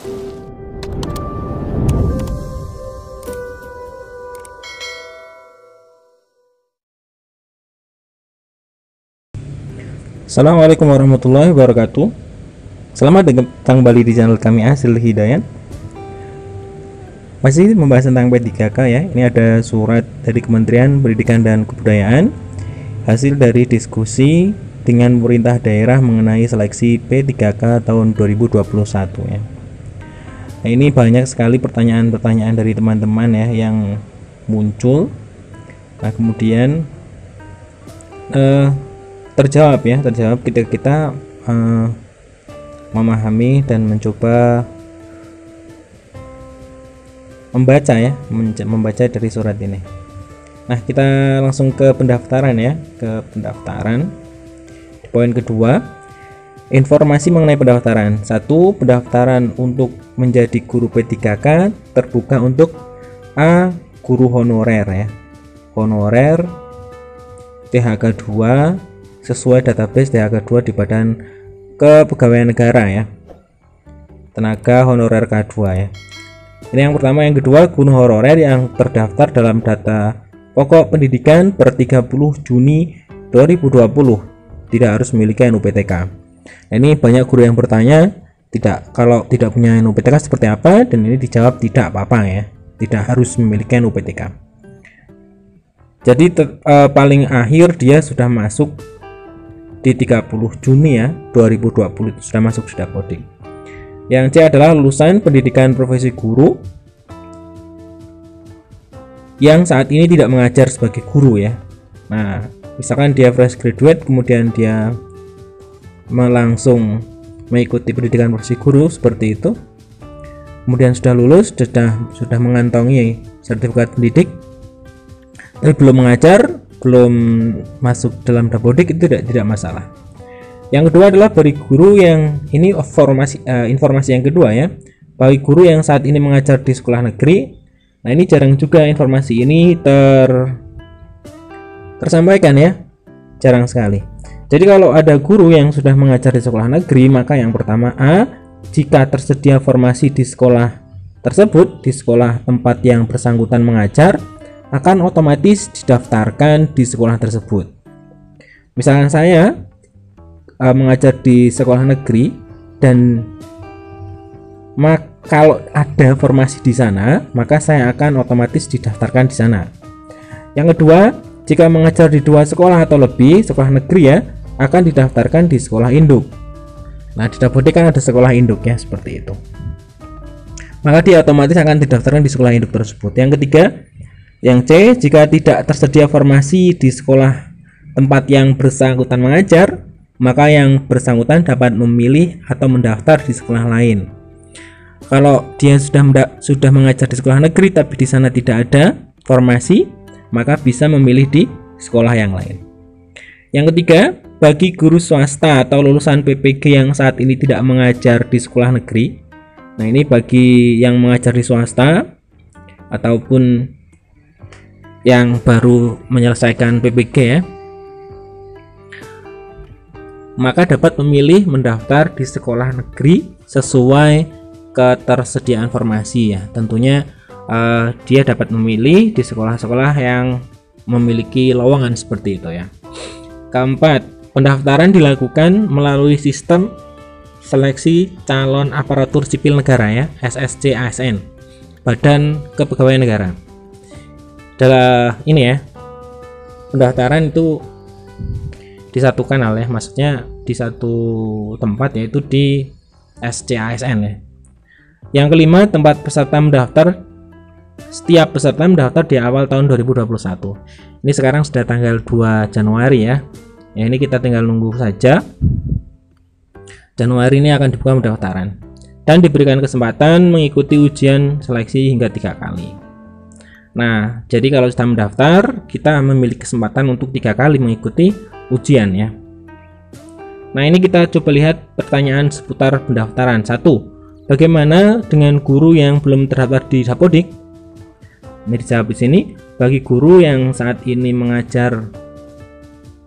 Assalamualaikum warahmatullahi wabarakatuh. Selamat datang kembali di channel kami Hasil Hidayat. Masih membahas tentang P3K ya. Ini ada surat dari Kementerian Pendidikan dan Kebudayaan, hasil dari diskusi dengan pemerintah daerah mengenai seleksi P3K tahun 2021 ya. Nah, ini banyak sekali pertanyaan-pertanyaan dari teman-teman ya yang muncul. Nah, kemudian terjawab ketika kita memahami dan mencoba membaca dari surat ini. Nah, kita langsung ke pendaftaran ya, di poin kedua, informasi mengenai pendaftaran. 1. Pendaftaran untuk menjadi guru P3K terbuka untuk A. Guru honorer ya, honorer THK 2 sesuai database THK 2 di Badan Kepegawaian Negara ya, tenaga honorer K2 ya. Ini yang pertama. Yang kedua, guru honorer yang terdaftar dalam data pokok pendidikan per 30 Juni 2020 tidak harus memiliki NUPTK. Nah, ini banyak guru yang bertanya, kalau tidak punya NUPTK seperti apa, dan ini dijawab tidak apa-apa ya, tidak harus memiliki NUPTK. Jadi paling akhir dia sudah masuk di 30 Juni ya 2020 itu sudah masuk di Dapodik. Yang C adalah lulusan pendidikan profesi guru yang saat ini tidak mengajar sebagai guru ya. Nah, misalkan dia fresh graduate kemudian dia langsung mengikuti pendidikan profesi guru seperti itu, kemudian sudah lulus, sudah mengantongi sertifikat pendidik, tapi belum mengajar, belum masuk dalam Dapodik, itu tidak masalah. Yang kedua adalah bagi guru yang ini informasi yang kedua ya, bagi guru yang saat ini mengajar di sekolah negeri. Nah, ini jarang juga informasi ini tersampaikan ya, jarang sekali. Jadi kalau ada guru yang sudah mengajar di sekolah negeri, maka yang pertama A, jika tersedia formasi di sekolah tersebut, di sekolah tempat yang bersangkutan mengajar, akan otomatis didaftarkan di sekolah tersebut. Misalkan saya mengajar di sekolah negeri dan kalau ada formasi di sana, maka saya akan otomatis didaftarkan di sana. Yang kedua, jika mengajar di 2 sekolah atau lebih sekolah negeri ya, akan didaftarkan di sekolah induk. Nah, di Dapodik kan ada sekolah induk ya, seperti itu. Maka dia otomatis akan didaftarkan di sekolah induk tersebut. Yang ketiga, yang C, jika tidak tersedia formasi di sekolah tempat yang bersangkutan mengajar, maka yang bersangkutan dapat memilih atau mendaftar di sekolah lain. Kalau dia sudah mengajar di sekolah negeri tapi di sana tidak ada formasi, maka bisa memilih di sekolah yang lain. Yang ketiga, bagi guru swasta atau lulusan PPG yang saat ini tidak mengajar di sekolah negeri. Nah, ini bagi yang mengajar di swasta ataupun yang baru menyelesaikan PPG ya, maka dapat memilih mendaftar di sekolah negeri sesuai ketersediaan formasi ya. Tentunya dia dapat memilih di sekolah-sekolah yang memiliki lowongan seperti itu ya. Keempat, pendaftaran dilakukan melalui sistem seleksi calon aparatur sipil negara ya, SSC ASN, Badan Kepegawaian Negara. Adalah ini ya, pendaftaran itu di satu kanal ya, maksudnya di satu tempat, yaitu di SCASN ya. Yang kelima, tempat peserta mendaftar, setiap peserta mendaftar di awal tahun 2021. Ini sekarang sudah tanggal 2 Januari ya. Ya, ini kita tinggal nunggu saja. Januari ini akan dibuka pendaftaran dan diberikan kesempatan mengikuti ujian seleksi hingga 3 kali. Nah, jadi kalau sudah mendaftar, kita memiliki kesempatan untuk 3 kali mengikuti ujian ya. Nah, ini kita coba lihat pertanyaan seputar pendaftaran. 1. Bagaimana dengan guru yang belum terdaftar di Dapodik? Ini dijawab di sini. Bagi guru yang saat ini mengajar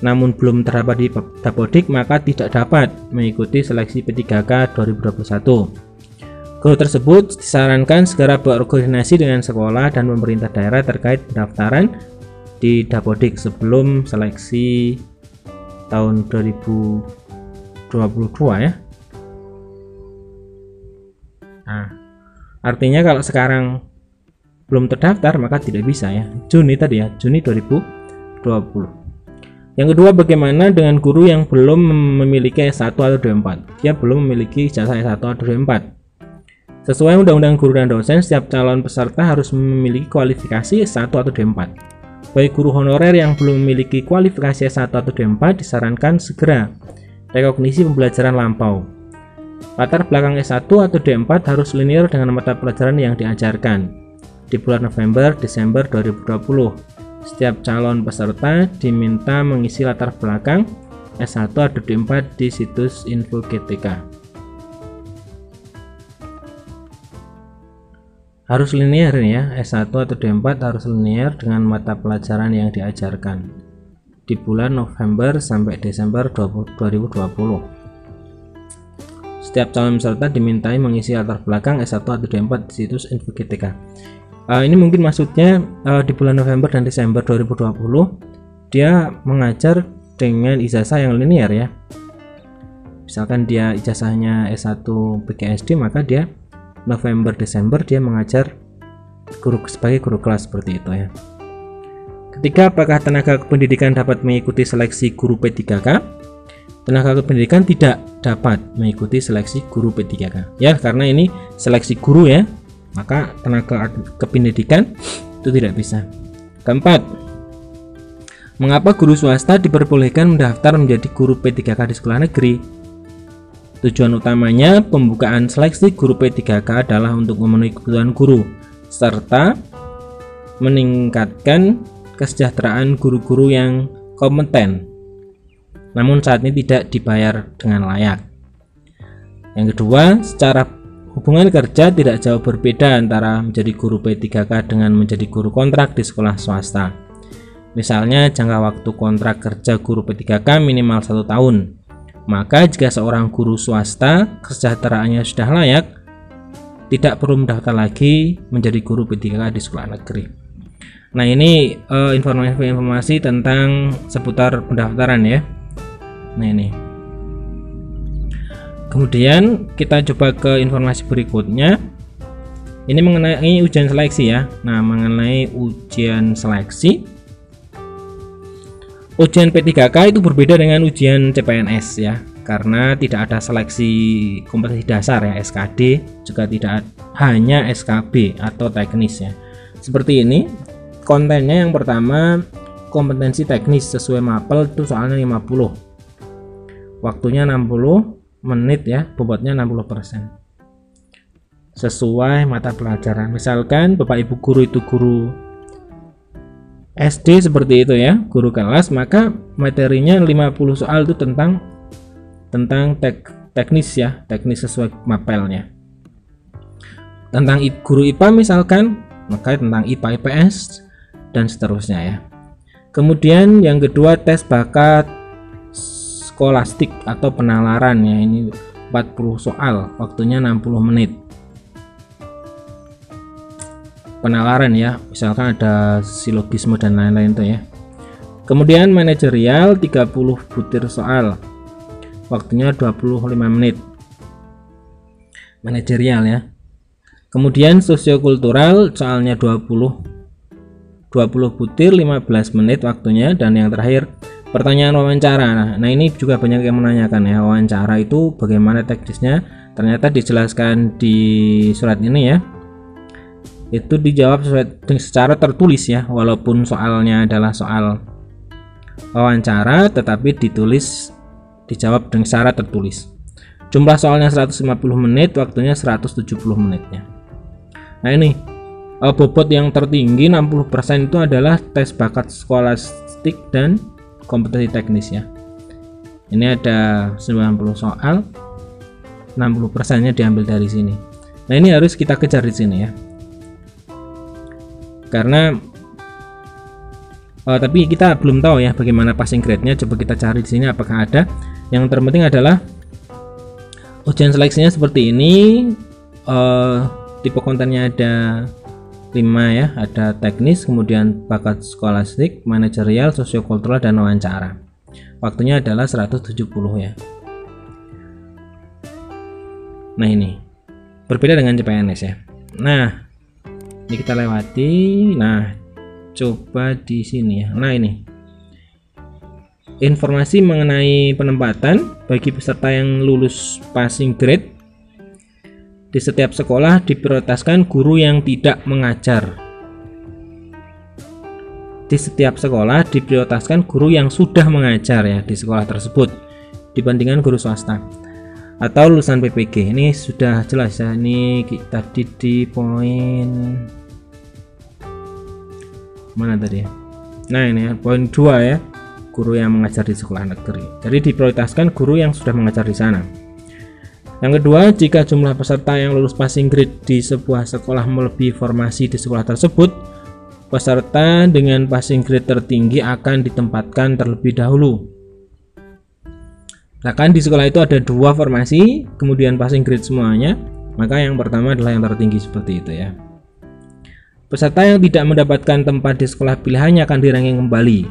namun belum terdaftar di Dapodik, maka tidak dapat mengikuti seleksi P3K 2021. Guru tersebut disarankan segera berkoordinasi dengan sekolah dan pemerintah daerah terkait pendaftaran di Dapodik sebelum seleksi tahun 2022 ya. Nah, artinya kalau sekarang belum terdaftar maka tidak bisa ya. Juni tadi ya, Juni 2020. Yang kedua, bagaimana dengan guru yang belum memiliki S1 atau D4? Dia belum memiliki ijazah S1 atau D4. Sesuai Undang-Undang Guru dan Dosen, setiap calon peserta harus memiliki kualifikasi S1 atau D4. Bagi guru honorer yang belum memiliki kualifikasi S1 atau D4, disarankan segera rekognisi pembelajaran lampau. Latar belakang S1 atau D4 harus linear dengan mata pelajaran yang diajarkan. Di bulan November, Desember 2020. Setiap calon peserta diminta mengisi latar belakang S1 atau D4 di situs info GTK. Harus linear ya, S1 atau D4 harus linear dengan mata pelajaran yang diajarkan di bulan November sampai Desember 2020. Setiap calon peserta dimintai mengisi latar belakang S1 atau D4 di situs info GTK. Ini mungkin maksudnya di bulan November dan Desember 2020 dia mengajar dengan ijazah yang linear ya. Misalkan dia ijazahnya S1 PGSD, maka dia November Desember dia mengajar sebagai guru kelas seperti itu ya. Ketiga, apakah tenaga kependidikan dapat mengikuti seleksi guru P3K? Tenaga kependidikan tidak dapat mengikuti seleksi guru P3K ya, karena ini seleksi guru ya, maka tenaga kependidikan itu tidak bisa. Keempat, mengapa guru swasta diperbolehkan mendaftar menjadi guru P3K di sekolah negeri? Tujuan utamanya pembukaan seleksi guru P3K adalah untuk memenuhi kebutuhan guru serta meningkatkan kesejahteraan guru-guru yang kompeten, namun saat ini tidak dibayar dengan layak. Yang kedua, secara hubungan kerja tidak jauh berbeda antara menjadi guru P3K dengan menjadi guru kontrak di sekolah swasta. Misalnya jangka waktu kontrak kerja guru P3K minimal 1 tahun. Maka jika seorang guru swasta kesejahteraannya sudah layak, tidak perlu mendaftar lagi menjadi guru P3K di sekolah negeri. Nah, ini informasi tentang seputar pendaftaran ya. Nah, ini. Kemudian kita coba ke informasi berikutnya. Ini mengenai ujian seleksi ya. Nah, mengenai ujian seleksi, ujian P3K itu berbeda dengan ujian CPNS ya, karena tidak ada seleksi kompetensi dasar ya, SKD, juga tidak hanya SKB atau teknis ya. Seperti ini kontennya. Yang pertama, kompetensi teknis sesuai mapel itu soalnya 50, waktunya 60 menit ya, bobotnya 60%, sesuai mata pelajaran. Misalkan Bapak Ibu guru itu guru SD seperti itu ya, guru kelas, maka materinya 50 soal itu tentang teknis ya, teknis sesuai mapelnya. Tentang guru IPA misalkan, maka tentang IPA IPS dan seterusnya ya. Kemudian yang kedua, tes bakat skolastik atau penalaran ya, ini 40 soal, waktunya 60 menit. Penalaran ya, misalkan ada silogisme dan lain-lain tuh ya. Kemudian manajerial 30 butir soal, waktunya 25 menit. Manajerial ya. Kemudian sosiokultural soalnya 20 butir 15 menit waktunya. Dan yang terakhir pertanyaan wawancara. Nah, ini juga banyak yang menanyakan ya, wawancara itu bagaimana teknisnya. Ternyata dijelaskan di surat ini ya, itu dijawab secara tertulis ya, walaupun soalnya adalah soal wawancara tetapi dijawab dengan secara tertulis. Jumlah soalnya 150 menit, waktunya 170 menitnya. Nah, ini bobot yang tertinggi 60% itu adalah tes bakat skolastik dan kompetensi teknis ya. Ini ada 90 soal, 60%-nya diambil dari sini. Nah, ini harus kita kejar di sini ya. Karena tapi kita belum tahu ya bagaimana passing grade-nya. Coba kita cari di sini apakah ada. Yang terpenting adalah ujian seleksinya seperti ini. tipe kontennya ada 5 ya, ada teknis, kemudian bakat skolastik, manajerial, sosiokultural, dan wawancara. Waktunya adalah 170 ya. Nah ini berbeda dengan CPNS ya. Nah ini kita lewati. Nah coba di sini ya. Nah ini informasi mengenai penempatan bagi peserta yang lulus passing grade. Di setiap sekolah diprioritaskan guru yang tidak mengajar. Di setiap sekolah diprioritaskan guru yang sudah mengajar ya di sekolah tersebut dibandingkan guru swasta atau lulusan PPG. Ini sudah jelas ya. Ini tadi di poin mana tadi ya? Nah ini ya, poin 2 ya, guru yang mengajar di sekolah negeri. Jadi diprioritaskan guru yang sudah mengajar di sana. Yang kedua, jika jumlah peserta yang lulus passing grade di sebuah sekolah melebihi formasi di sekolah tersebut, peserta dengan passing grade tertinggi akan ditempatkan terlebih dahulu. Bahkan di sekolah itu ada 2 formasi, kemudian passing grade semuanya, maka yang pertama adalah yang tertinggi seperti itu ya. Peserta yang tidak mendapatkan tempat di sekolah pilihannya akan di-ranking kembali.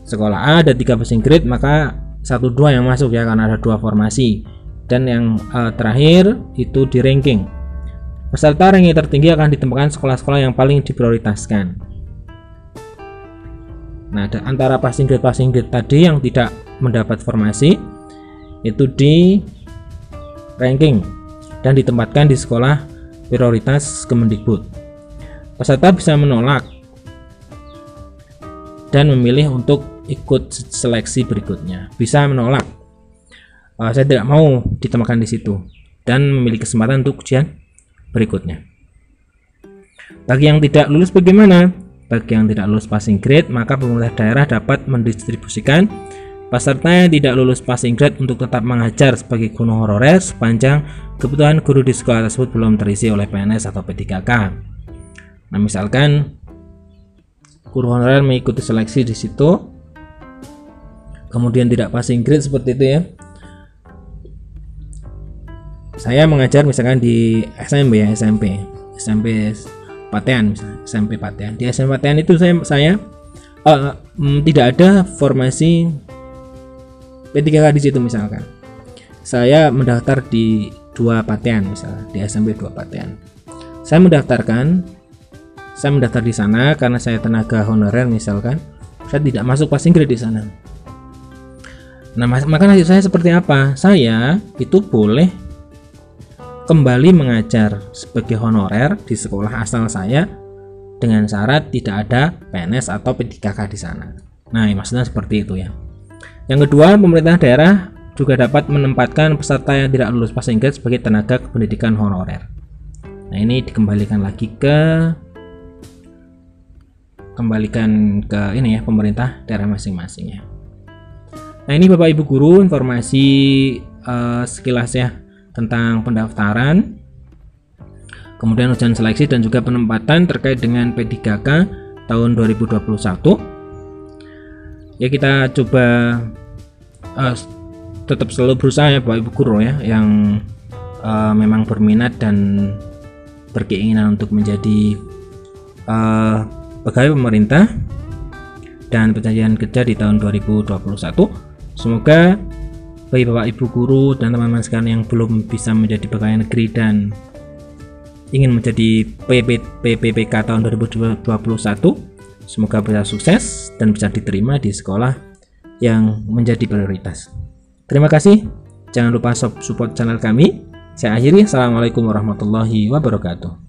Sekolah A ada 3 passing grade, maka 1-2 yang masuk ya karena ada 2 formasi. Dan yang terakhir itu di ranking. Peserta ranking tertinggi akan ditempatkan sekolah-sekolah yang paling diprioritaskan. Nah, antara passing grade tadi yang tidak mendapat formasi itu di ranking dan ditempatkan di sekolah prioritas Kemendikbud. Peserta bisa menolak dan memilih untuk ikut seleksi berikutnya. Bisa menolak, saya tidak mau ditempatkan di situ, dan memiliki kesempatan untuk ujian berikutnya. Bagi yang tidak lulus bagaimana? Bagi yang tidak lulus passing grade, maka pemerintah daerah dapat mendistribusikan peserta yang tidak lulus passing grade untuk tetap mengajar sebagai guru honorer sepanjang kebutuhan guru di sekolah tersebut belum terisi oleh PNS atau P3K. Nah, misalkan guru honorer mengikuti seleksi di situ, kemudian tidak passing grade seperti itu ya. Saya mengajar misalkan di SMP ya, SMP Patean misalnya, SMP Patean. Di SMP Patean itu saya tidak ada formasi P3K di situ misalkan. Saya mendaftar di 2 Patean misalnya, di SMP 2 Patean. Saya mendaftar di sana karena saya tenaga honorer misalkan. Saya tidak masuk passing grade di sana. Nah, maka nasib saya seperti apa? Saya itu boleh kembali mengajar sebagai honorer di sekolah asal saya dengan syarat tidak ada PNS atau P3K di sana. Nah, maksudnya seperti itu ya. Yang kedua, pemerintah daerah juga dapat menempatkan peserta yang tidak lulus passing grade sebagai tenaga kependidikan honorer. Nah, ini dikembalikan lagi ke ini ya, pemerintah daerah masing-masing ya. Nah, ini Bapak Ibu guru informasi sekilas ya tentang pendaftaran, kemudian ujian seleksi dan juga penempatan terkait dengan P3K tahun 2021. Ya, kita coba tetap selalu berusaha ya Bapak Ibu guru ya yang memang berminat dan berkeinginan untuk menjadi pegawai pemerintah dan perjanjian kerja di tahun 2021. Semoga bagi Bapak Ibu guru dan teman-teman sekalian yang belum bisa menjadi pegawai negeri dan ingin menjadi PPK tahun 2021, semoga bisa sukses dan bisa diterima di sekolah yang menjadi prioritas. Terima kasih. Jangan lupa support channel kami. Saya akhiri. Assalamualaikum warahmatullahi wabarakatuh.